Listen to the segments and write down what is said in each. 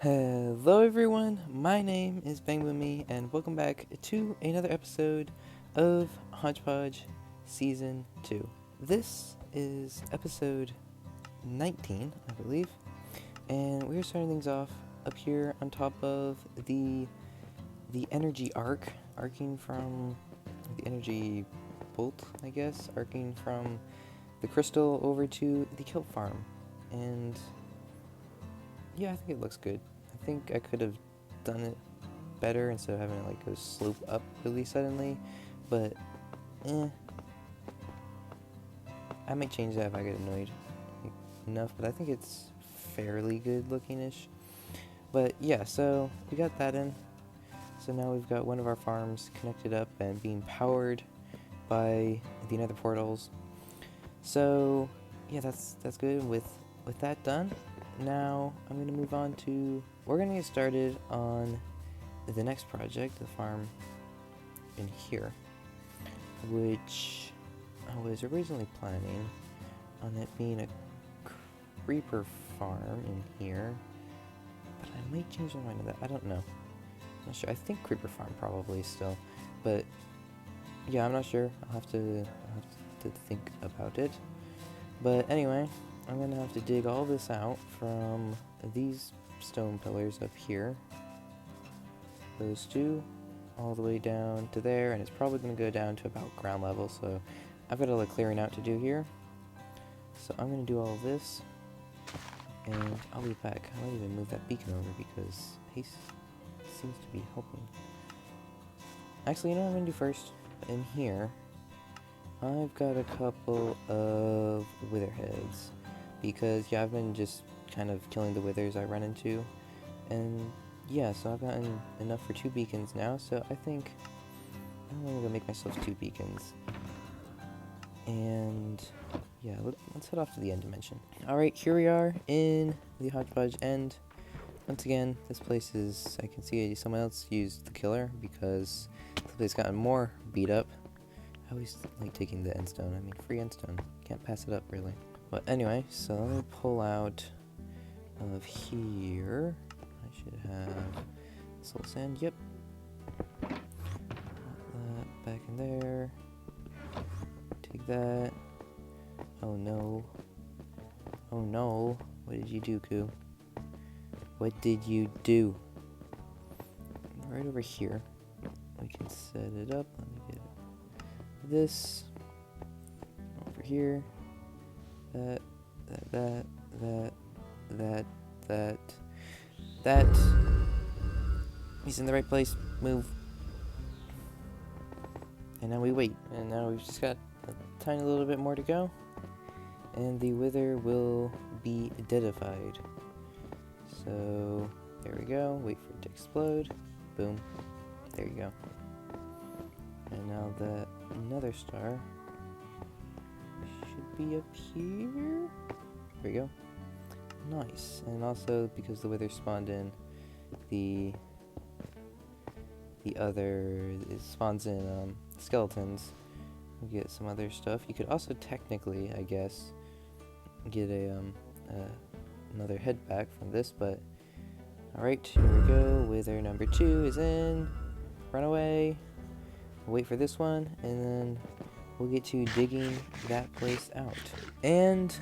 Hello everyone, my name is Bangboomme and welcome back to another episode of HodgePodge Season 2. This is episode 19, I believe, and we're starting things off up here on top of the energy arcing from the energy bolt, I guess, arcing from the crystal over to the kelp farm. And yeah, I think it looks good. I think I could have done it better instead of having it like go slope up really suddenly, but I might change that if I get annoyed enough, but I think it's fairly good looking-ish. But yeah, so we got that in. So now we've got one of our farms connected up and being powered by the nether portals. So yeah, that's good. With that done, now I'm going to move on to, we're going to get started on the next project, the farm in here, which I was originally planning on it being a creeper farm in here, but I might change my mind on that. I don't know. I'm not sure. I think creeper farm probably still, but yeah, I'm not sure. I'll have to think about it. But anyway, I'm gonna have to dig all this out from these stone pillars up here. Those two, all the way down to there, and it's probably gonna go down to about ground level, so I've got a little clearing out to do here. So I'm gonna do all of this, and I'll be back. I might even move that beacon over because haste seems to be helping. Actually, you know what I'm gonna do first? In here, I've got a couple of wither heads, because yeah, I've been just kind of killing the withers I run into, and yeah, so I've gotten enough for 2 beacons now, so I think I'm gonna make myself 2 beacons. And yeah, let's head off to the end dimension. Alright, here we are in the HodgePodge end. Once again, this place is, I can see someone else used the killer because the place gotten more beat up. I always like taking the endstone. I mean, free endstone. Can't pass it up, really. But anyway, so let me pull out of here. I should have soul sand. Yep. Put that back in there. Take that. Oh no. Oh no. What did you do, Koo? What did you do? Right over here. We can set it up. Let me get this over here. That. He's in the right place. Move. And now we wait. And now we've just got a tiny little bit more to go. And the wither will be deadified. So, there we go. Wait for it to explode. Boom. There you go. And now the nether star should be up here. There we go. Nice. And also, because the wither spawned in, the other, it spawns in skeletons. You get some other stuff. You could also technically, I guess, get another head back from this, but alright, here we go. Wither number 2 is in. Run away. Wait for this one, and then we'll get to digging that place out. And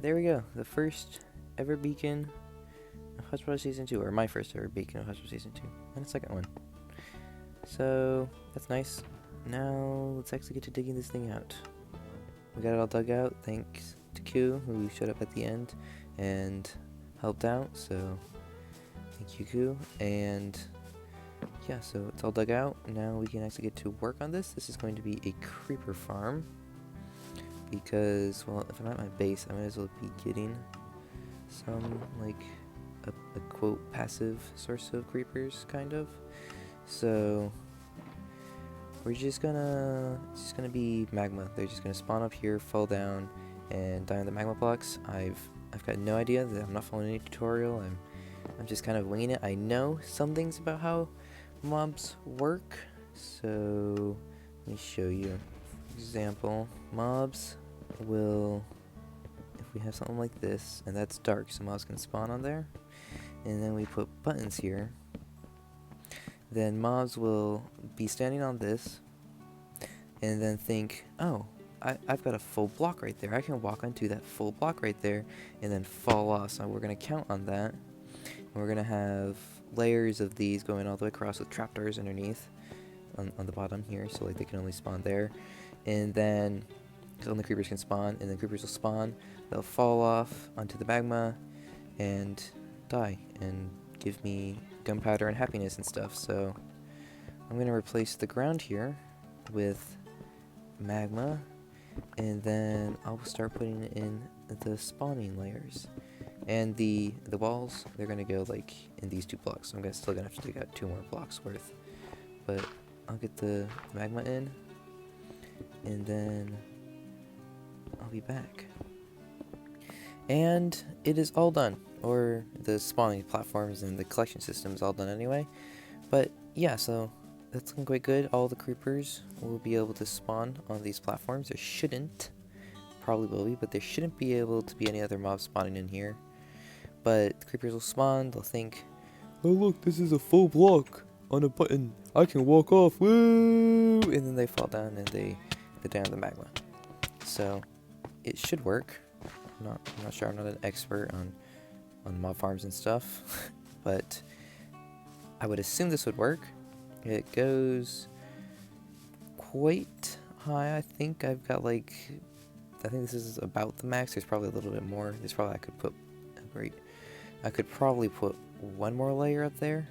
there we go. The first ever beacon of HodgePodge Season 2, or my first ever beacon of HodgePodge Season 2, and the second one. So, that's nice. Now, let's actually get to digging this thing out. We got it all dug out, thanks to Q, who showed up at the end and helped out, so thank you, Q. And yeah, so it's all dug out. Now we can actually get to work on this. This is going to be a creeper farm, because, well, if I'm at my base, I might as well be getting some, like, a quote, passive source of creepers, kind of. So we're it's just gonna be magma. They're just gonna spawn up here, fall down, and die on the magma blocks. I've got no idea. I'm not following any tutorial. I'm just kind of winging it. I know some things about how mobs work, so let me show you. For example, mobs will, if we have something like this, and that's dark, so mobs can spawn on there, and then we put buttons here, then mobs will be standing on this, and then think, oh, I've got a full block right there. I can walk onto that full block right there, and then fall off. So we're going to count on that. And we're going to have layers of these going all the way across with trapdoors underneath on the bottom here, so like they can only spawn there. And then, because only creepers can spawn, and then creepers will spawn, they'll fall off onto the magma, and die, and give me gunpowder and happiness and stuff. So I'm going to replace the ground here with magma, and then I'll start putting in the spawning layers. And the walls, they're going to go like in these 2 blocks. So I'm still going to have to dig out 2 more blocks worth. But I'll get the magma in, and then I'll be back. And it is all done. Or the spawning platforms and the collection system is all done anyway. But yeah, so that's looking quite good. All the creepers will be able to spawn on these platforms. There shouldn't, probably will be, but there shouldn't be able to be any other mobs spawning in here. But the creepers will spawn, they'll think, oh look, this is a full block on a button. I can walk off, woo! And then they fall down and they down the magma. So it should work. I'm not sure, I'm not an expert on mob farms and stuff, but I would assume this would work. It goes quite high. I think I've got I think this is about the max. There's probably a little bit more. I could probably put 1 more layer up there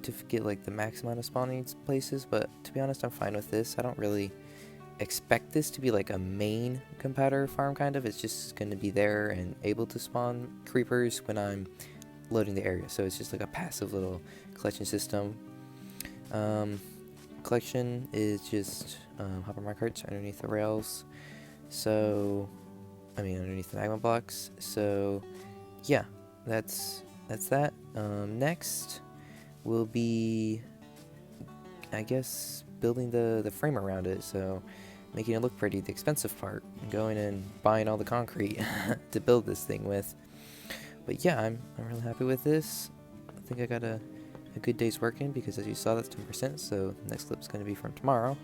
to get like the max amount of spawning places, but to be honest, I'm fine with this. I don't really expect this to be like a main gunpowder farm kind of. It's just going to be there and able to spawn creepers when I'm loading the area. So it's just like a passive little collection system. Collection is just hopper minecarts underneath the rails. So, underneath the magma blocks. So, yeah, that's that. Next will be, I guess, building the frame around it. So, making it look pretty, the expensive part, and going and buying all the concrete to build this thing with. But yeah, I'm really happy with this. I think I got a good day's work in, because as you saw, that's 10%, so the next clip's going to be from tomorrow.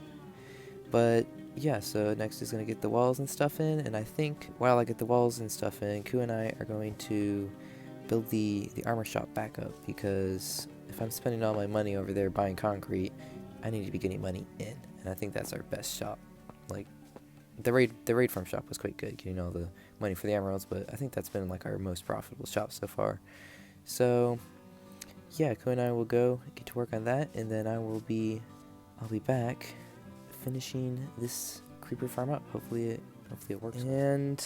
But yeah, so next is going to get the walls and stuff in, and I think while I get the walls and stuff in, Ku and I are going to build the armor shop back up, because if I'm spending all my money over there buying concrete, I need to be getting money in, and I think that's our best shop. Like, the raid farm shop was quite good, getting all the money for the emeralds, but I think that's been like our most profitable shop so far. So yeah, Ku and I will go get to work on that, and then I'll be back finishing this creeper farm up. Hopefully it works. And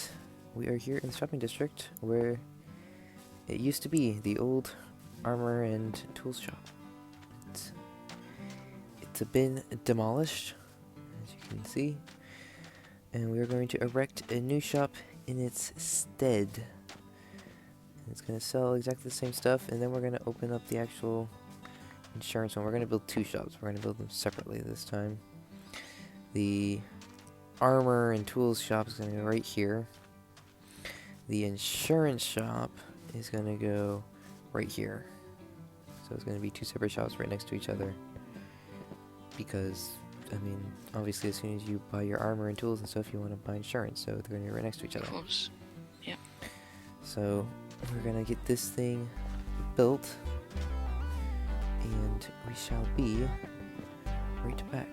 we are here in the shopping district where it used to be the old armor and tools shop. It's been demolished, as you can see, and we are going to erect a new shop in its stead. It's going to sell exactly the same stuff, and then we're going to open up the actual insurance one. We're going to build 2 shops. We're going to build them separately this time. The armor and tools shop is going to go right here. The insurance shop is going to go right here. So it's going to be 2 separate shops right next to each other. Because, obviously as soon as you buy your armor and tools and stuff, you want to buy insurance. So they're going to be right next to each other. Of course. Yeah. So we're gonna get this thing built, and we shall be right back.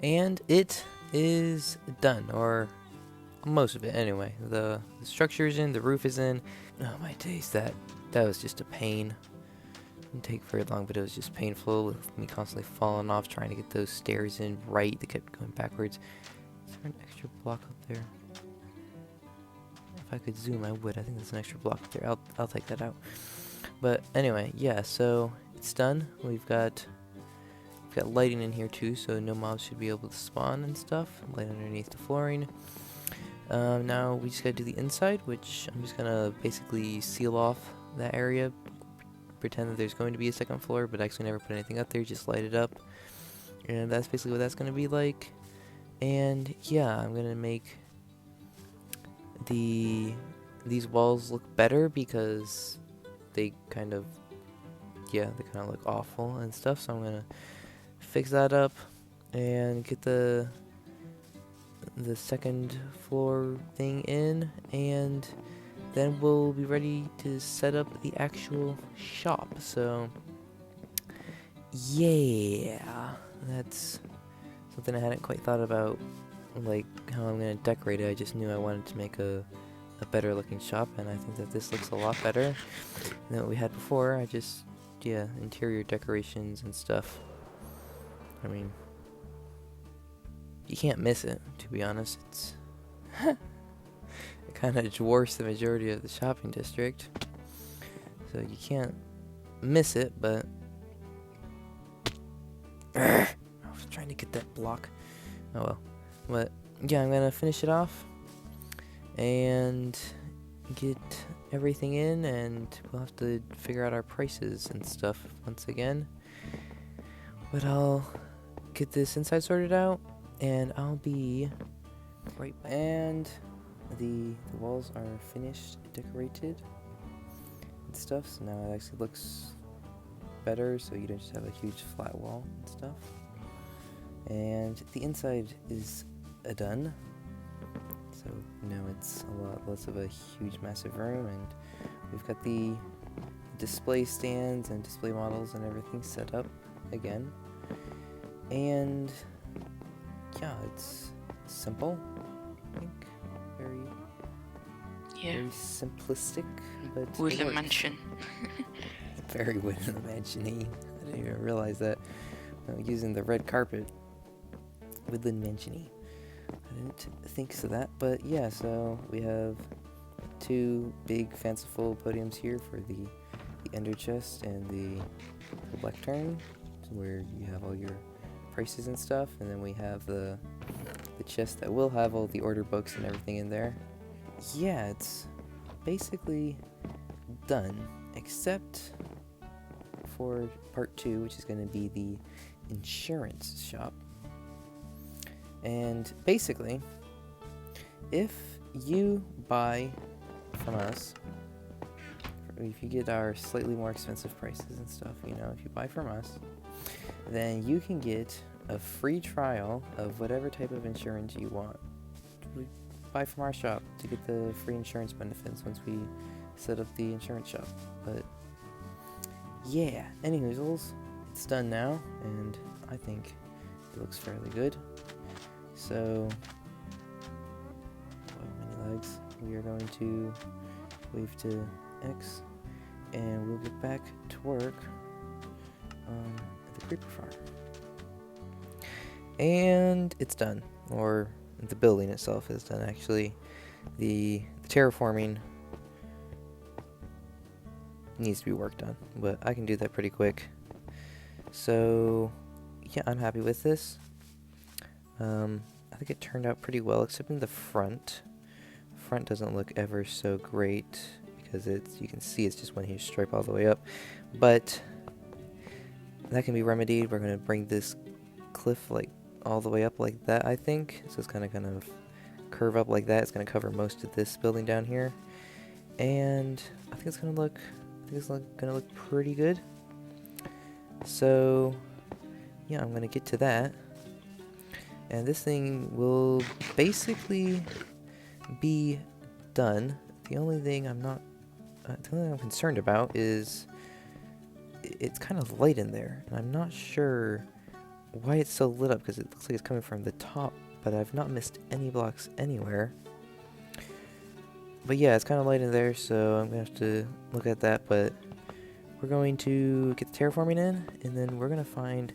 And it is done, or most of it anyway. The structure is in, the roof is in. Oh my days, that was just a pain. Didn't take very long, but it was just painful with me constantly falling off trying to get those stairs in right. They kept going backwards. Is there an extra block up there? If I could zoom, I would. I think there's an extra block up there. I'll take that out. But anyway, yeah, so it's done. We've got lighting in here too, so no mobs should be able to spawn and stuff. Light underneath the flooring. Now we just gotta do the inside, which I'm just gonna basically seal off that area. Pretend that there's going to be a second floor, but actually never put anything up there, just light it up. And that's basically what that's gonna be like. And yeah, I'm gonna make these walls look better because they kind of look awful and stuff, so I'm gonna fix that up and get the second floor thing in, and then we'll be ready to set up the actual shop. So yeah, that's something I hadn't quite thought about, like how I'm gonna decorate it. I just knew I wanted to make a better looking shop, and I think that this looks a lot better than what we had before. Interior decorations and stuff. I mean, you can't miss it, to be honest. It's it kind of dwarfs the majority of the shopping district, so you can't miss it. But I was trying to get that block. Oh well. But yeah, I'm gonna finish it off and get everything in, and we'll have to figure out our prices and stuff once again. But I'll get this inside sorted out, and I'll be right back. And the walls are finished, decorated and stuff, so now it actually looks better, so you don't just have a huge flat wall and stuff. And the inside is done, so now it's a lot less of a huge massive room, and we've got the display stands and display models and everything set up again. And yeah, it's simple, I think. Very simplistic, but Wooden mansion. Very wooden mansion-y. I didn't even realize that. Using the red carpet. Woodland mansion-y. I didn't think so that, but yeah, so we have two big fanciful podiums here for the ender chest and the lectern, where you have all your prices and stuff, and then we have the chest that will have all the order books and everything in there. Yeah, it's basically done, except for part 2, which is going to be the insurance shop. And basically, if you buy from us, if you get our slightly more expensive prices and stuff, if you buy from us, then you can get a free trial of whatever type of insurance you want. We buy from our shop to get the free insurance benefits once we set up the insurance shop. But yeah, anyways, it's done now, and I think it looks fairly good. So, many legs. We are going to wave to X, and we'll get back to work at the creeper farm. And it's done, or the building itself is done. Actually, the terraforming needs to be worked on, but I can do that pretty quick. So yeah, I'm happy with this. I think it turned out pretty well, except in the front. Front doesn't look ever so great because you can see it's just one huge stripe all the way up, but that can be remedied. We're going to bring this cliff like all the way up like that, I think. So it's kind of curve up like that. It's going to cover most of this building down here, and I think it's going to look pretty good. So yeah, I'm going to get to that. And this thing will basically be done. The only thing I'm concerned about is it's kind of light in there, and I'm not sure why it's so lit up, because it looks like it's coming from the top, but I've not missed any blocks anywhere. But yeah, it's kind of light in there, so I'm going to have to look at that, but we're going to get the terraforming in, and then we're going to find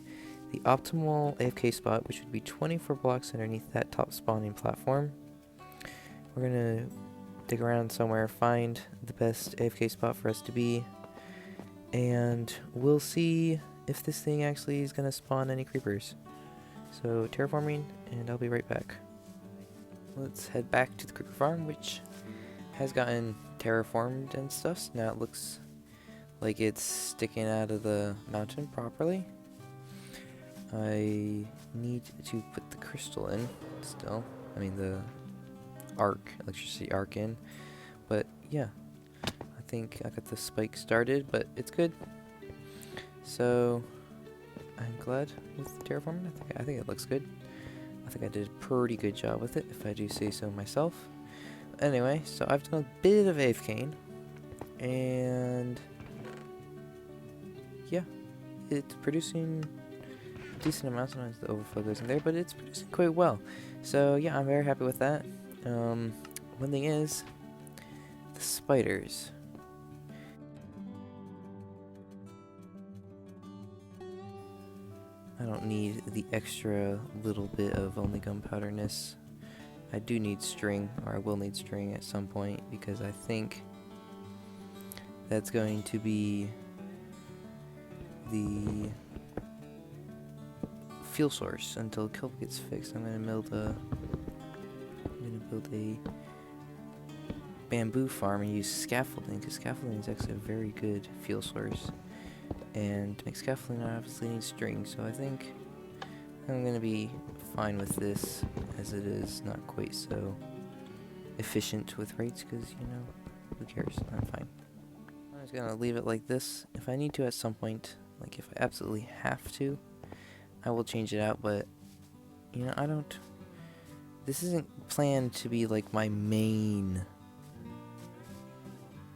the optimal AFK spot, which would be 24 blocks underneath that top spawning platform. We're going to dig around somewhere, find the best AFK spot for us to be, and we'll see if this thing actually is going to spawn any creepers. So terraforming, and I'll be right back. Let's head back to the creeper farm, which has gotten terraformed and stuff, so now it looks like it's sticking out of the mountain properly. I need to put the crystal in still. I mean the electricity arc in. But yeah, I think I got the spike started, but it's good. So I'm glad with the terraforming. I think it looks good. I think I did a pretty good job with it, if I do say so myself. Anyway, so I've done a bit of AFKing, and yeah, it's producing a decent amount. Sometimes the overflow goes in there, but it's producing quite well. So yeah, I'm very happy with that. One thing is the spiders. I don't need the extra little bit of only gunpowderness. I do need string, or I will need string at some point, because I think that's going to be the fuel source until Kelp gets fixed. I'm gonna build a bamboo farm and use scaffolding, because scaffolding is actually a very good fuel source. And to make scaffolding, I obviously need string, so I think I'm gonna be fine with this, as it is not quite so efficient with rates, because, you know, who cares? I'm fine. I'm just gonna leave it like this. If I need to at some point, like if I absolutely have to, I will change it out, but, you know, this isn't planned to be like my main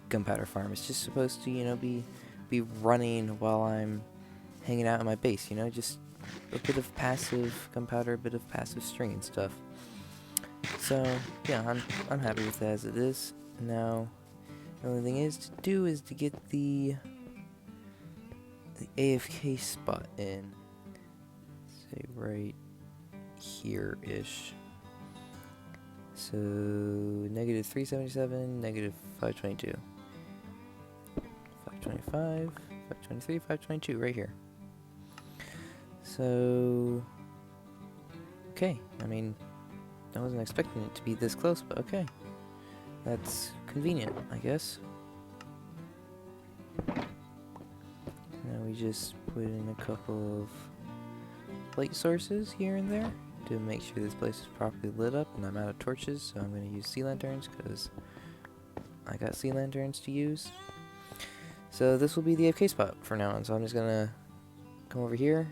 gunpowder farm. It's just supposed to, you know, be running while I'm hanging out in my base, you know, just a bit of passive gunpowder, a bit of passive string and stuff. So yeah, I'm happy with that as it is. Now the only thing is to get the AFK spot in, say right here ish. So negative 377, negative 522. 525, 523, 522, right here. So, okay, I mean, I wasn't expecting it to be this close, but okay. That's convenient, I guess. Now we just put in a couple of light sources here and there to make sure this place is properly lit up, and I'm out of torches, so I'm going to use sea lanterns, because I got sea lanterns to use. So this will be the AFK spot for now on, so I'm just gonna come over here,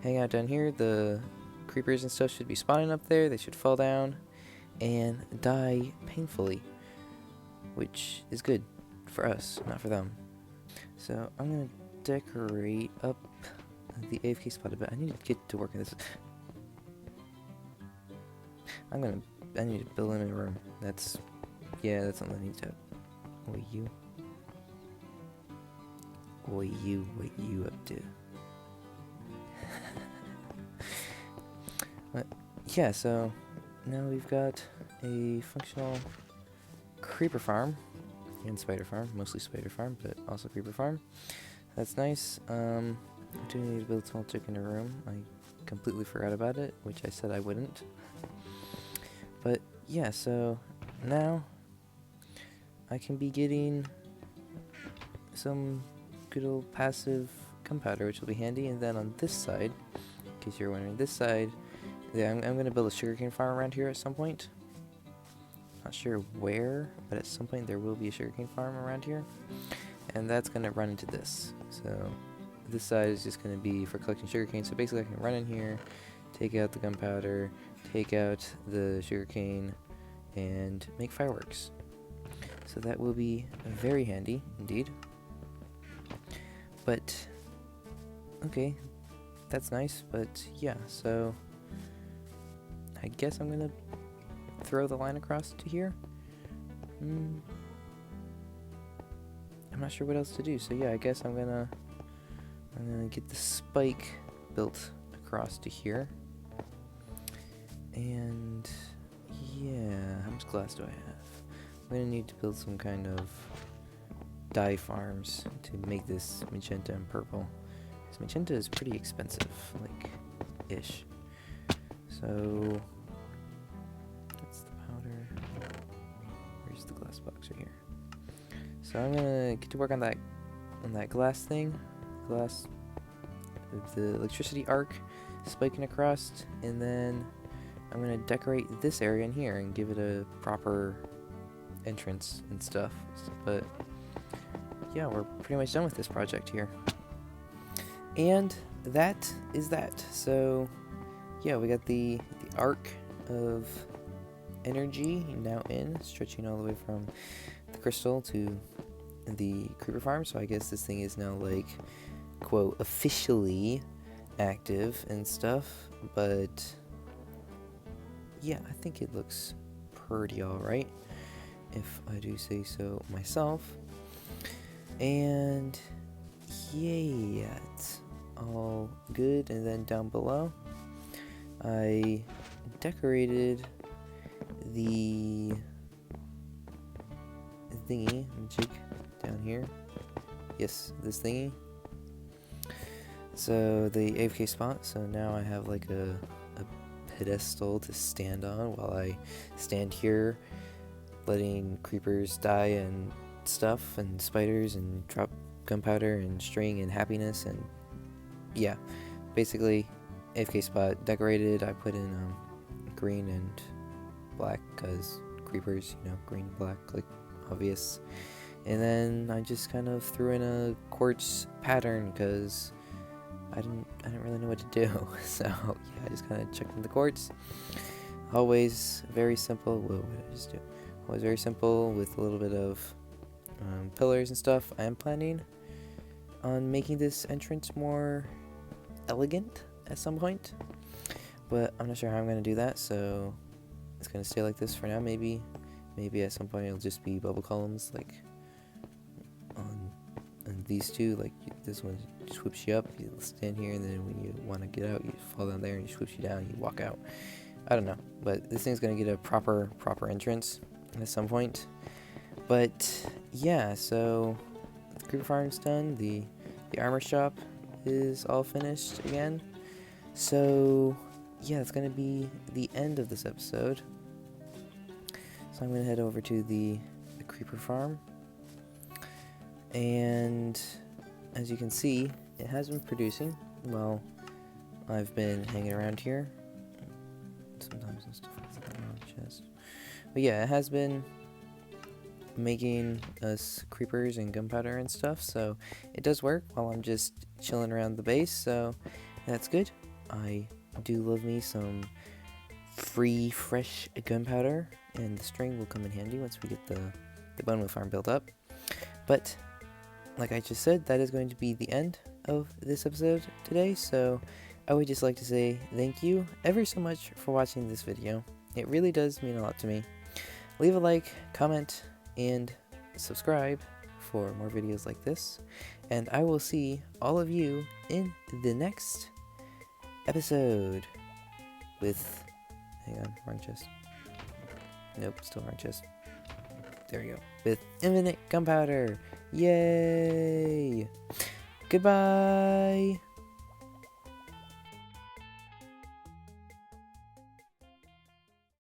hang out down here. The creepers and stuff should be spawning up there. They should fall down and die painfully, which is good for us, not for them. So I'm gonna decorate up the AFK spot a bit. I need to get to work on this. I need to build in a room. That's something I need to. What you up to? But yeah, so now we've got a functional creeper farm and spider farm, mostly spider farm, but also creeper farm. That's nice. I do need to build a small chicken room. I completely forgot about it, which I said I wouldn't. But yeah, so now I can be getting some good old passive gunpowder, which will be handy. And then on this side, in case you're wondering, this side, yeah, I'm going to build a sugarcane farm around here at some point. Not sure where, but at some point there will be a sugarcane farm around here. And that's going to run into this. So this side is just going to be for collecting sugarcane. So basically I can run in here, take out the gunpowder, take out the sugarcane, and make fireworks. So that will be very handy indeed. But okay, that's nice, but yeah, so I guess I'm gonna throw the line across to here. I'm not sure what else to do, so yeah, I guess I'm gonna get the spike built across to here. And yeah, how much glass do I have? I'm gonna need to build some kind of dye farms to make this magenta and purple. This magenta is pretty expensive, like, ish. So that's the powder. Where's the glass box? Right here. So I'm gonna get to work on that glass thing, glass with the electricity arc spiking across, and then I'm gonna decorate this area in here and give it a proper entrance and stuff. But yeah, we're pretty much done with this project here. And that is that. So yeah, we got the arc of energy now stretching all the way from the crystal to the creeper farm. So I guess this thing is now, like, quote, officially active and stuff. But yeah, I think it looks pretty alright, if I do say so myself. And yeah, it's all good. And then down below, I decorated the thingy magic down here. Yes, this thingy. So the AFK spot. So now I have like a pedestal to stand on while I stand here, letting creepers die and stuff, and spiders, and drop gunpowder and string and happiness. And yeah, basically AFK spot decorated. I put in green and black because creepers, you know, green, black, like, obvious. And then I just kind of threw in a quartz pattern because I didn't really know what to do. So yeah, I just kind of checked in the quartz. Always very simple. Whoa, what did I just do? Always very simple with a little bit of pillars and stuff. I am planning on making this entrance more elegant at some point, but I'm not sure how I'm going to do that, so it's going to stay like this for now. Maybe at some point it'll just be bubble columns, like on these two. Like, this one swoops you up, you stand here, and then when you want to get out, you fall down there, and you swoops you down, and you walk out. I don't know, but this thing's going to get a proper entrance at some point. But yeah, so the creeper farm's done. The armor shop is all finished again. So yeah, it's gonna be the end of this episode. So I'm gonna head over to the creeper farm, and as you can see, it has been producing. Well, I've been hanging around here. Sometimes and stuff like that on the chest. But yeah, it has been making us creepers and gunpowder and stuff, so it does work while I'm just chilling around the base, so that's good. I do love me some free, fresh gunpowder, and the string will come in handy once we get the Bangboomme farm built up. But like I just said, that is going to be the end of this episode today, so I would just like to say thank you ever so much for watching this video. It really does mean a lot to me. Leave a like, comment, and subscribe for more videos like this, and I will see all of you in the next episode with, hang on, wrong chest, nope, still wrong chest, there we go, with infinite gunpowder. Yay! Goodbye!